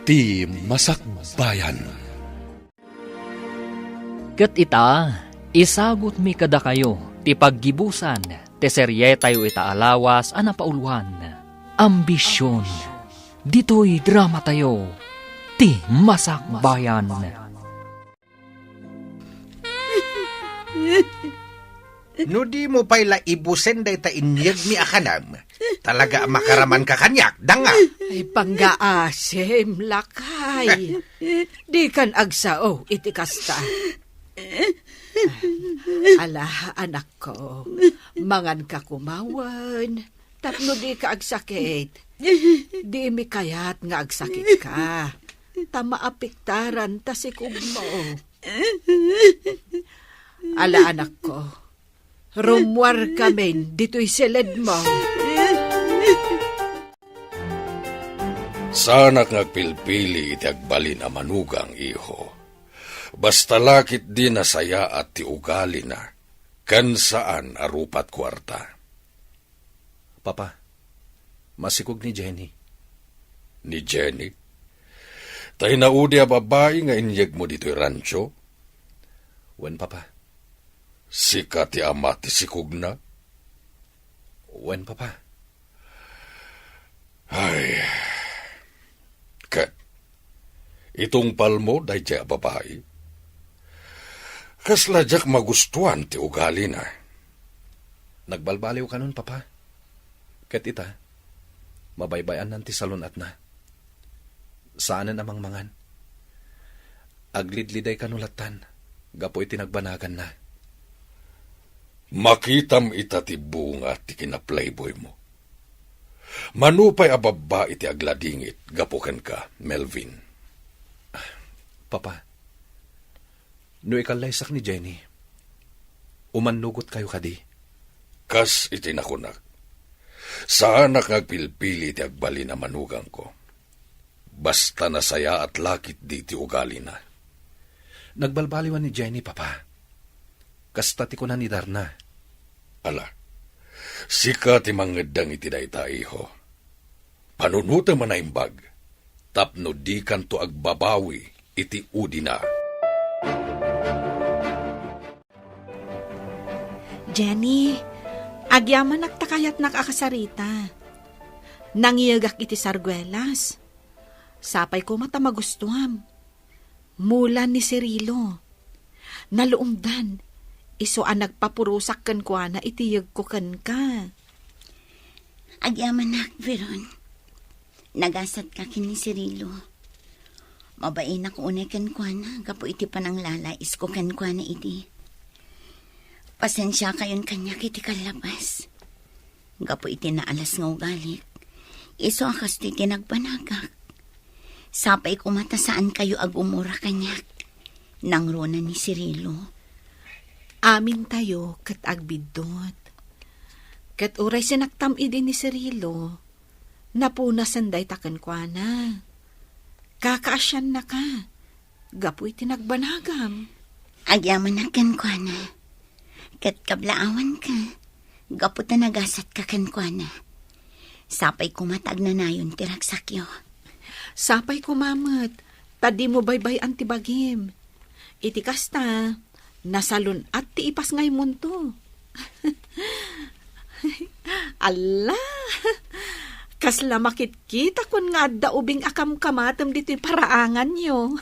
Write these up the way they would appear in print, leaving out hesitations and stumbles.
ti Masakbayan. Ket ita, isagot mi kada kayo, ti paggibusan, ti serye tayo ita alawas, anapauluan, ambisyon. Dito'y drama tayo, ti Masakbayan. No di mo pa'y ibusen day ta inyag mi akanam. Talaga makaraman ka kanyak, danga. Ay, panggaasim, lakay. Di kan agsao, iti kasta. Ala, anak ko, mangan ka kumawan, tapno di ka agsakit. Di mi kayat nga agsakit ka. Tama apiktaran, tasikog mo. Ala, anak ko, rumwar kami, dito'y silid mo. Sanak ngagpilpili iti agbalin a manugang iho. Basta lakit di nasaya at ti ugali na, kan saan arupat kwarta. Papa, masikog ni Jenny. Ni Jenny? Tayo naudi a babae nga inyag mo dito'y rancho? Wen, Papa. Sika ti ama ti sikog na? Wen, Papa. Ay, kat, itong palmo dahi siya babae. Kasladyak magustuhan ti ugali na. Nagbalbaliw ka nun, Papa. Ket ita, mabaybayan nan ti salunat na. Saanan amang mangan? Aglidliday kanulatan, gapoy tinagbanagan na. Makitam ita ti bunga ti kinaplayboy mo. Manupay a babae ti agladingit, gapukan ka, Melvin. Papa, no ikalaysak ni Jenny, umannugot kayo kadi. Kas iti nakunak. Saan nakagpilpili ti agbali na manugang ko. Basta nasaya at lakit di ti ugali na. Nagbalbaliwan ni Jenny, Papa. Kastati ko na ni Darna. Ala, sika ti mangedang iti dayta iho. Panunuta man na imbag, tapno di kanto agbabawi iti udi na. Jenny, agyaman nagtakayat nakakasarita. Nangiyagak iti sargwelas. Sapay ko mata magustuham. Mulan ni Cirilo. Naluumdan, iso ang nagpapurusak kan kwa na itiyag ko kan ka. Agyaman nak, Veron. Nagasat ka kin ni Cirilo. Mabain ako unay kan kwa na, gapo iti panang lalais ko kan kwa na iti. Pasensya kayon kanya kiti kalabas. Gapo iti naalas nga ugalik. Iso akas ti tinagpanagak. Sapay kumata saan kayo agumura kanyak. Nangrona ni Cirilo. Amin tayo kat agbidot. Kat uray sinaktam idin ni Cirilo. Napunasan day takan kwa na. Kakaasyan na ka. Gapoy tinagbanagam. Agyaman na kan kwa na. Kat kablaawan ka. Gapo ta nagasat ka kan kwa na. Sapay kumatag na nayon tiraksakyo. Sapay kumamat. Tadi mo baybay antibagim. Iti kasta, nasalun at ti ipas ngay munto. Ala, kasla makit-kita kun nga da ubing akam kamatam dito'y paraangan nyo.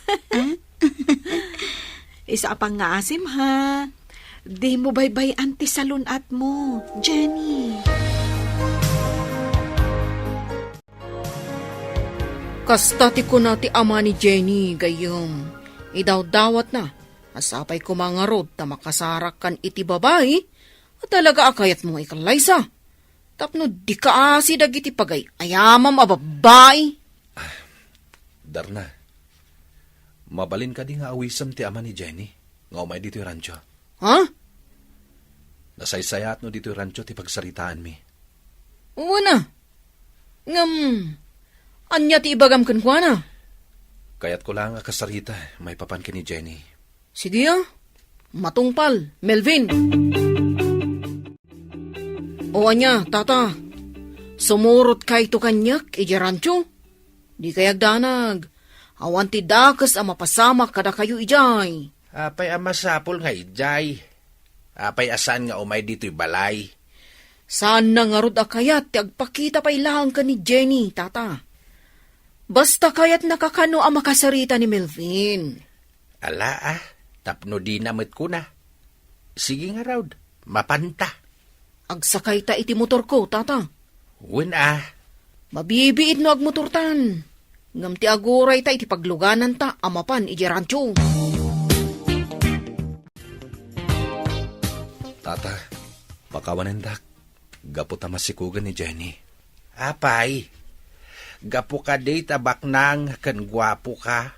Isa pang nga asim ha. Di mo baybay anti salun at mo, Jenny. Kastati ko na ti ama ni Jenny, gayong. Idaw-dawat na, asapay ko mga rod ta makasarak kan iti babae, at talaga akayat mo ikalaysa. Tapno di ka asi dagiti pagay, ayamam a babae. Darna, mabalin ka di nga awisam ti ama ni Jenny, nga umay dito yung rancho. Ha? Nasaysayat no dito yung rancho ti pagsaritaan mi. Una. Anya ti ibagam kan kwa na? Kaya't ko lang akasarita, may papan ka ni Jenny. Sige matungpal, Melvin. O anya, tata, sumurot kay to kanyak, iji rancho. Di kayag danag, Awan ti dakas ang mapasama kada kayo ijay. Apay amasapol nga ijay. Apay asan nga umay dito'y balay. Saan na nga rod akayat ti agpakita pa ilang ka ni Jenny, tata. Basta kayat nakakano ang makasarita ni Melvin. Ala tapno di namit ko na. Sige nga raw, mapanta. Agsakay ta iti motor ko, tata. Wen Mabibiid no agmotortan. Ngam ti aguray ta iti pagluganan ta amapan iti rancho. Tata, pakawanendak. Gapo ta masikugan ni Jenny. Apay, gapo ka day tabak nang kan gwapo ka.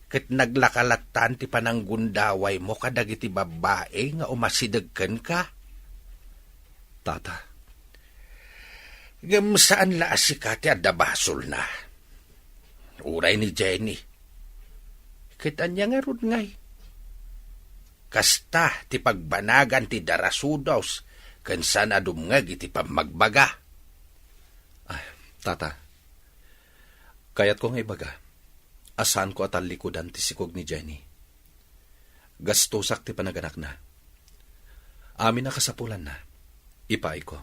Kat naglakalatan ti pananggundaway mo kadag iti babae nga umasidagkan ka. Tata, Ngam saan la asika ti adabasol na. Uray ni Jenny. Kita niya nga rod ngay. Kasta ti pagbanagan ti darasudaws kan saan adumngag iti pamagbaga. tata. Kayat ko nga ibaga. Asan ko atal likodan ti sikog ni Jenny. Gastusak ti panaganak na. Amin na kasapulan na. Ipaay ko.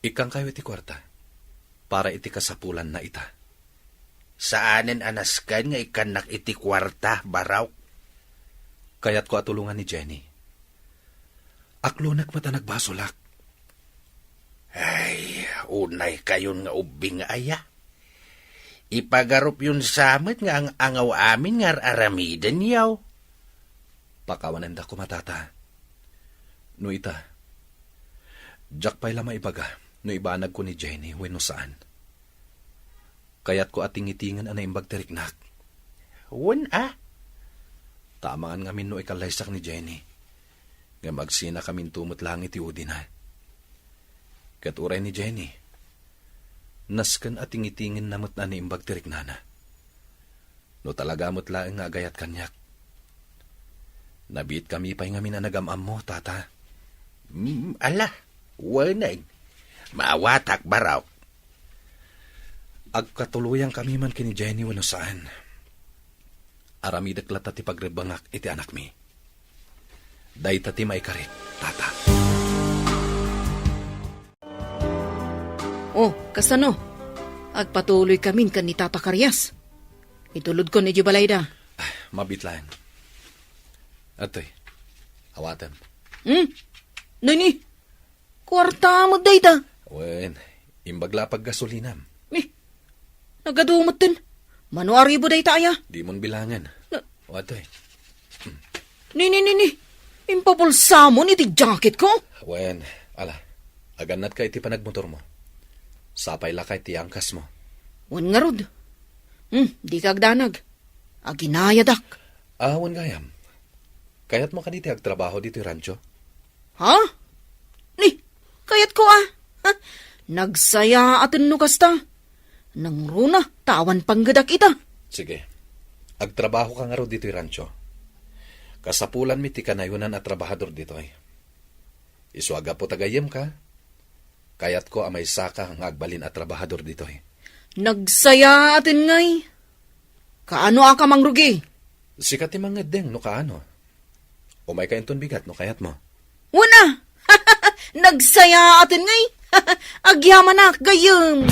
Ikang kayo iti kwarta. Para iti kasapulan na ita. Saanen anaskan nga ikanak iti kwarta, baraw? Kayat ko atulungan ni Jenny. Aklunak mata nagbasolak. Ay, unay kayon nga ubing aya. Ipagarup yun samit nga ang angaw amin nga aramidan yaw. Pakawananda ko matata. No ita. Jack pa'y lama ibaga. No ibanag ko ni Jenny wenno saan. Kayat ko ating-itingan anay imbag teriknak. Wen Tamaan ngamin no ikalaysak ni Jenny. Nga magsina kamin tumot lang iti udin ha. Kat uray ni Jenny. Naskan ating-itingin namot na ni imbag teriknana. No talaga mo't laeng nga agayat kanyak. Nabit kami pa'y ngamin na nagamam mo, tata. Ala, wanag. Maawatak baraw. Agkatuluyang kami man kini Jenny wano saan. Aramidak lata ti pagrebangak iti anak mi. Day tati may karit, tata. Oh, kasano? Agpatuloy kamin kan ni Tata Karyas. Itulod ko ni Jubalayda. Mabitlaan. Atoy, awatan. Nani? Kwarta mo dayta. Wen, imbaglapag gasolinam. Nagadumot din. Manuari bo dayta aya. Di mon bilangan. O atoy. Ni. Impapulsa mo ni ti jacket ko. Wen, ala, aganat ka iti panagmotor mo. Sapay lakay ti angkas mo. Wan nga rod. Di kagdanag. Aginayadak. Wan gayam. Kayat mo kaniti agtrabaho dito yung rancho? Ha? Ni, kayat ko Nagsaya atin no kasta. Nang runa, tawan panggadak ita. Sige. Agtrabaho ka nga ro dito yung rancho. Kasapulan mi ti kanayunan at trabahador dito ay. Isuaga po tagayem ka. Kayat ko amay saka ang agbalin at trabahador dito ay. Nagsaya atin ngay. Kaano ka mangrugi? Sikat ti mga deng no kaano. Umay ka inton bigat no kayat mo. Wana! Nagsaya atin ngay. Agyaman na gayem.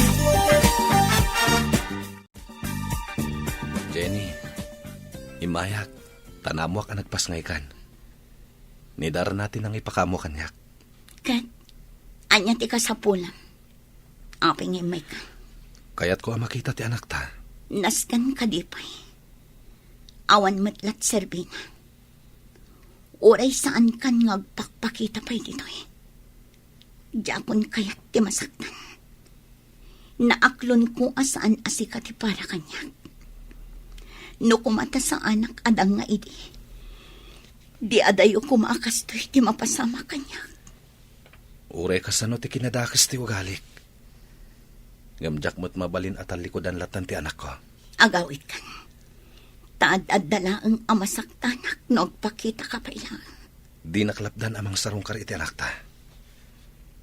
Jenny, imayak, tanamwak ang nagpasngay kan. Nidara natin ang ipakamo kanyak. Kat, anya ti kasapulan. Aping imay ka. Kayat ko ang makita ti anak ta. Naskan kadipay. Awan matlat serbina. Oray saan kan ngagpakpakita pa'y dito eh. Diapon kaya't ti masaktan. Naaklon ko asaan asika ti para kanyak. No kumata sa anak adang nga idi. Di adayo kumakastoy ti mapasama kanyak. Uray kasano ti kinadakas ti ugalik. Ngamjak mo't mabalin at alikodan latan ti anak ko. Agawit kan. Taad-adala ang amasaktanak no agpakita ka pa ilang. Di naklapdan amang sarungkar iti anak ta.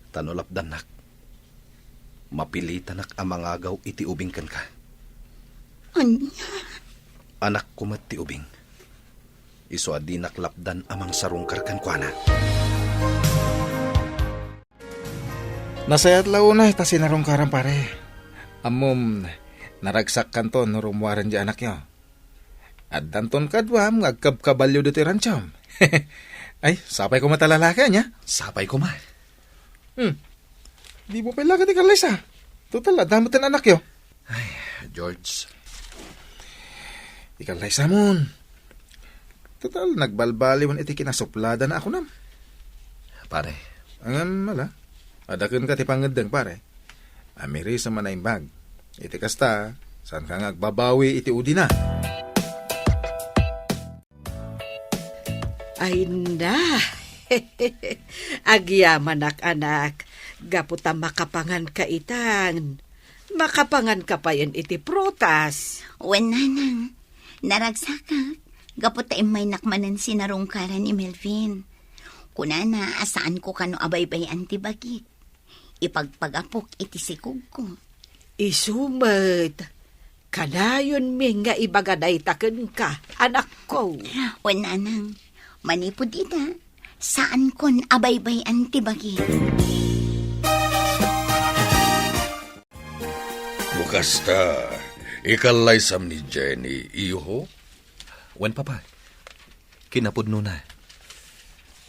Tanolapdan nak. Mapilitan nak amang agaw iti ubing kan ka. Anya, Anak ko mat ti ubing. Iso adi naklapdan amang sarungkar kan kuana. Nasayat launa ta sinarungkaran pare. Amom naragsak kanton no rumuaran di anak nyo. At danton kadwam ngagkabkabalyo dito rancham. Ay, sapay ko matalalaki niya. Sapay ko ma. Di mo pala ka di Kalaysa. Total, adamutin anak yo. George, Di Kalaysa mon. Total, nagbalbaliwan iti kinasuplada na ako nam. pare, Mala. Adakin ka ti pangedeng pare. Amiri sa manayang bag. Iti kasta, saan ka ngagbabawi iti udi na. Ay na, agyaman anak, gaputa makapangan ka itan. Makapangan ka pa yan iti prutas. wen nanang, naragsakak, gaputa imay nakmanan sinarungkaran ni Melvin. Kunana, asaan ko kano abaybay ti bagik. Ipagpagapok iti sikog ko. Isumet, kanayon mi nga ibagaday taken ka, anak ko. Wen nanang, manipod ita, saan kon abaybay ti bagik. Bukas ta, ikalaysam ni Jenny, iho? wen papa. Kinapudno na.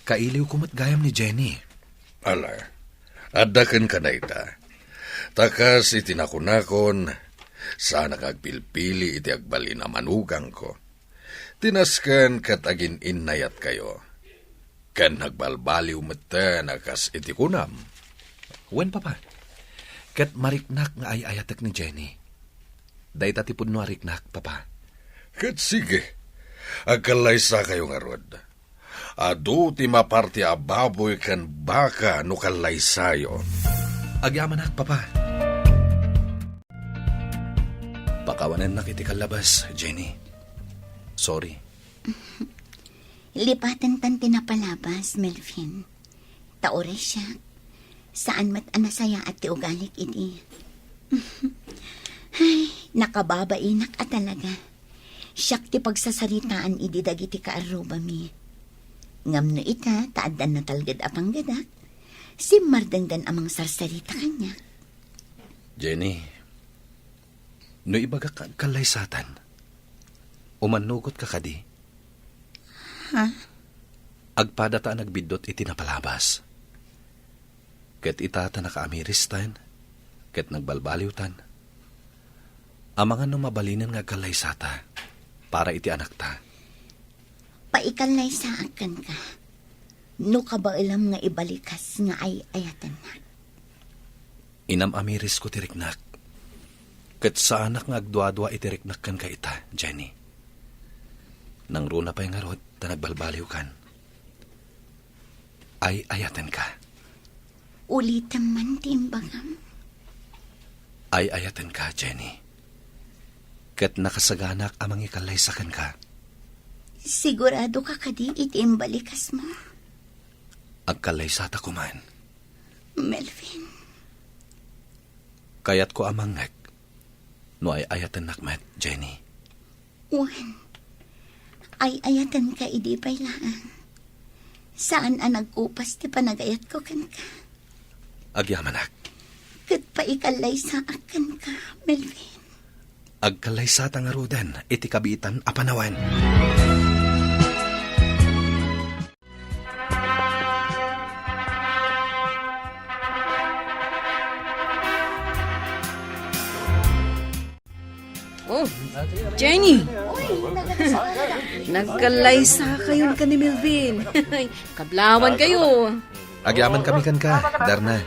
Kailiw ko mat gayam ni Jenny. Ala, adakan ka na ita. Takas itinakunakon, sana kagpilpili iti agbali na manugang ko. Tinaskan kat agin innayat kayo. Kan nagbalbaliw mata nakas iti kunam. Wen papa. Ket mariknak nga ay ayatek ni Jenny. Dayta ti pudno ariknak, papa. Kat sige, agkalaysa kayo nga rod. Adu ti maparti ababoy kan baka no kalaysayo. Agyaman papa. Pakawanan na kiti kalabas, Jenny. Sorry. Lipatan tan tinapalabas, Melvin. Taore siya. Saan mat anasaya at ti ugalik iti. Ay, nakababainak at talaga. Siyak ti pagsasaritaan idi dagiti kaaruba mi. Ngam no ita, taaddan na talgad apang gadak. Si mardangdan amang sarsarita kanya. Jenny, no ibaga ka kalaysatan. Umanugot ka kadi. Ha? Agpadata nagbidot iti napalabas. Ket itata nakaamiristan, ket nagbalbaliwtan. Amangan no mabalinan nga kalaysata, para iti anak ta. Paikalay sa akan ka. No ka ba ilam nga ibalikas nga ay ayatan na? Inam amiris ko tiriknak. Ket sa anak nga agdwa-dwa itiriknak kan ka ita, Jenny. Nang runa pa yung arot, ta nagbalbaliw kan. Ay ayatan ka. Ulitan man timbagam. Ay ayatan ka, Jenny. Ket nakasaganak amang ikalaysakan ka. Sigurado ka kadi itimbalikas mo. Agkalaysata ko man. Melvin, Kayat ko amang nek. No ay ayatan nakmat, Jenny. Juan, ay ayatan ka idi pailaan. Saan ang nagkupas ti panagayat ko kan ka? Agyamanak. Kat pa ikalay sa akan ka, Melvin. Agkalaysata nga rudan, iti kabitan apanawan. Oh, Jenny! Nagkalaysa kayo ka ni Melvin. Kablawan kayo. Agyaman kami kan ka, Darna.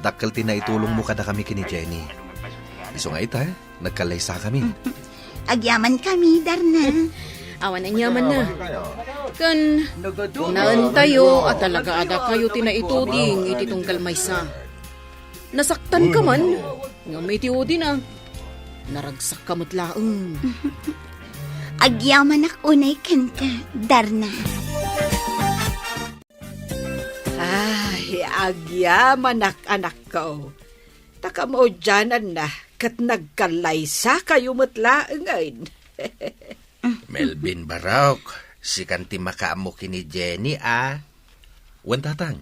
Dakkel tinaitulong mo kada kami kini Jenny. Iso nga ita, nagkalaysa kami. Agyaman kami, Darna. Awan na nyaman na. Kan, naan tayo at talaga ada kayo tinaituding iti tungkal maysa. Nasaktan ka man, nga may tiudi na. Naragsak ka matlaang. Agyaman unay kan ka, Darna. Ay, agyaman anak ko. Taka mo dyanan na, kat nagkalaysa kayo matlaangan. Melvin Barok, si kanti makaamo kini Jenny, Wan tatang,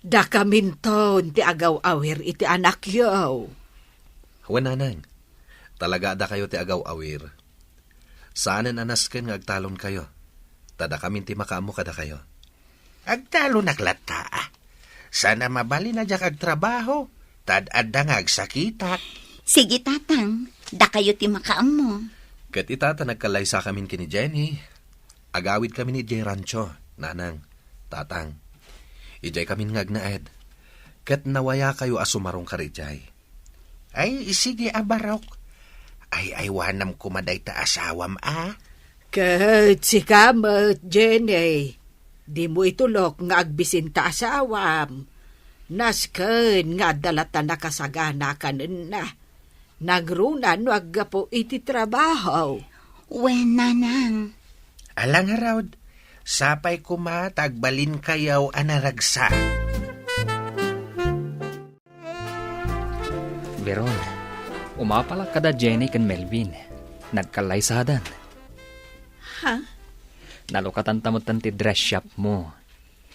Da kaminton ti agaw-awir iti anak yaw. wan nanang. Talaga da kayo ti agaw awir. Saanen anasken nga agtalon kayo. Tada kami ti makaamo kada kayo. Agtalo naglata, Sana mabali na jak agtrabaho. Tad-adda nga agsakitak. Sige, tatang. Da kayo ti makaamo. Kat itata nagkalaysa kami kini Jenny. Agawid kami ni Jay Rancho, nanang, tatang. Ijay kami ngagnaed. Kat nawaya kayo asumarong karijay. Ay, sige, Barok. Ay, wanam kumaday ta asawam, Kat si kamat, Jenny. Di mo itulok nga agbisin ta asawam. Nasken nga dalata nakasagana kanin na. Nagrunan no aggapo iti trabaho. Wen, nanang. Alang harawd, sapay kuma tagbalin kayaw anaragsa. Veron, umapalak kada Jenny kan Melvin. Nagkalaysadan. Ha? Nalukatan tamot ti dress shop mo.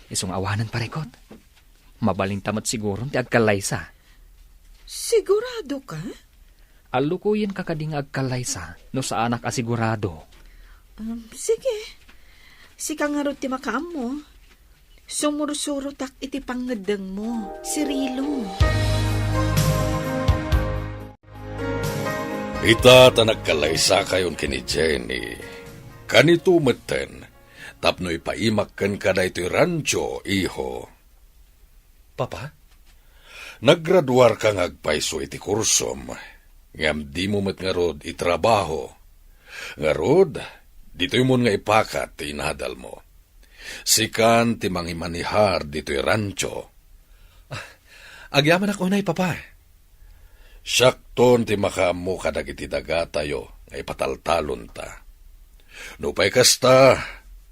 Isong awanan parikot. Mabaling tamot siguro ti agkalaysa. Sigurado ka? Alukuyin ka kading agkalaysa no sa anak asigurado. Sige. Sika nga ro ti makaam mo. Sumurusuro tak iti pangadang mo, Cirilo. Ita ta nagkalaysa kayon kini Jenny. Kanito meten, tapno ipaimakkan ka na ito'y rancho, iho. Papa? Naggraduar ka ngagpaiso iti kursom, ngam di mo met nga rod itrabaho. Nga rod, dito'y mo nga ipakat ti inadal mo. Sikan ti mangimanihar dito'y rancho. Agyaman ako na papa. Syakton ti makaamo kadag iti daga tayo, nga ipataltalon ta. Nupay kasta,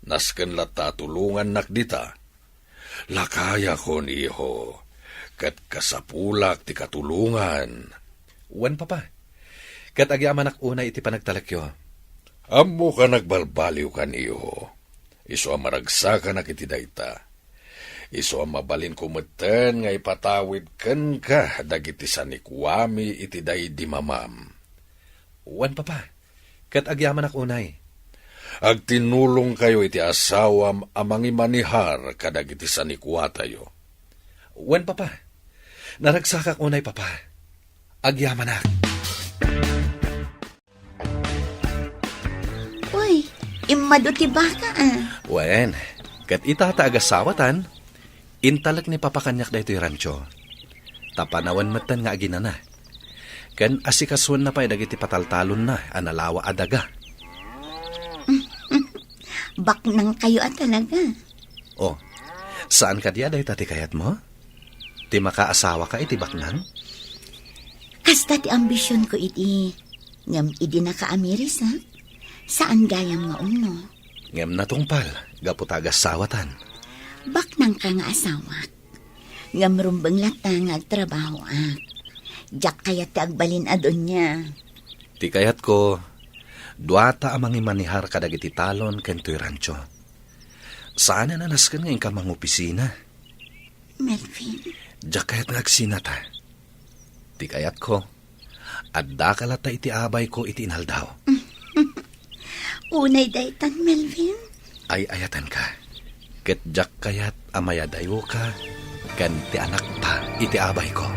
nasken lata tulungan nakdita. Lakaya kon iho, kat kasapulak ti katulungan. Wan papa. Kat agyaman una iti panagtalakyo. Amo ka nagbalbaliw kan iho. Iso ang maragsakan na kiti dayta. Iso ang mabalin kumeten nga ipatawid ken ka dagiti sanikwami iti day di mamam. Wan papa. Kat agyaman unay. Agtinulong kayo iti asawam amang imanihar kadag iti sanikwa tayo. Wan papa. Naragsakak unay papa. Agyamanak. Uy, imado ti baka Wen, kat itata agasawatan, intalak ni papakanyak da ito'y rancho. Tapanawan matan nga agina na. Kan asikaswan na pa'y dagiti pataltalon na, analawa adaga. Baknang kayo talaga. Oh, saan ka diya dahi tati kayat mo? Ti makaasawa ka iti baknang? Kasta ti ambisyon ko iti. Ngam idi nakaamiris ha? Saan gayam nga uno? Ngam natungpal, gaputagas sawatan. Baknang ka nga asawa. Ngam rumbang lata nga agtrabaho Jak kayat ti agbalin adon niya. Ti kayat ko, duata amang imanihar kadag iti talon kento'y rancho. Saan na naskan ngayon ka mang opisina? Melvin. Jak kayat nagsinata. Ti kayat ko, adda kalata iti abay ko iti inaldaw. Unay daytan, Melvin. Ay ayatan ka. Ket jak kayat amayadayo ka, kan ti anak pa iti abay ko.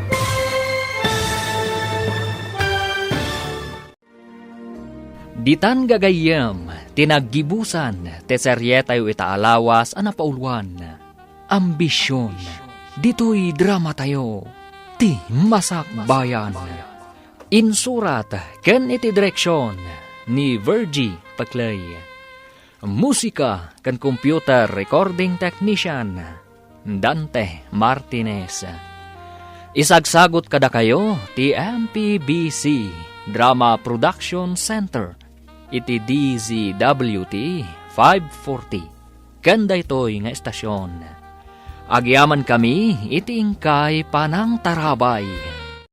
Ditan gagayam, tinaggibusan, teserye tayo itaalawas, anapauluan. Ambisyon, dito'y drama tayo, ti masakbayan. Insurat, ken iti direksyon, ni Virgie Paclay. Musika, ken computer recording technician, Dante Martinez. Isagsagot kada kayo, ti MPBC, Drama Production Center, iti DZWT 540. Kanda ito'y nga estasyon. Agyaman kami, iti ingkay panang tarabay.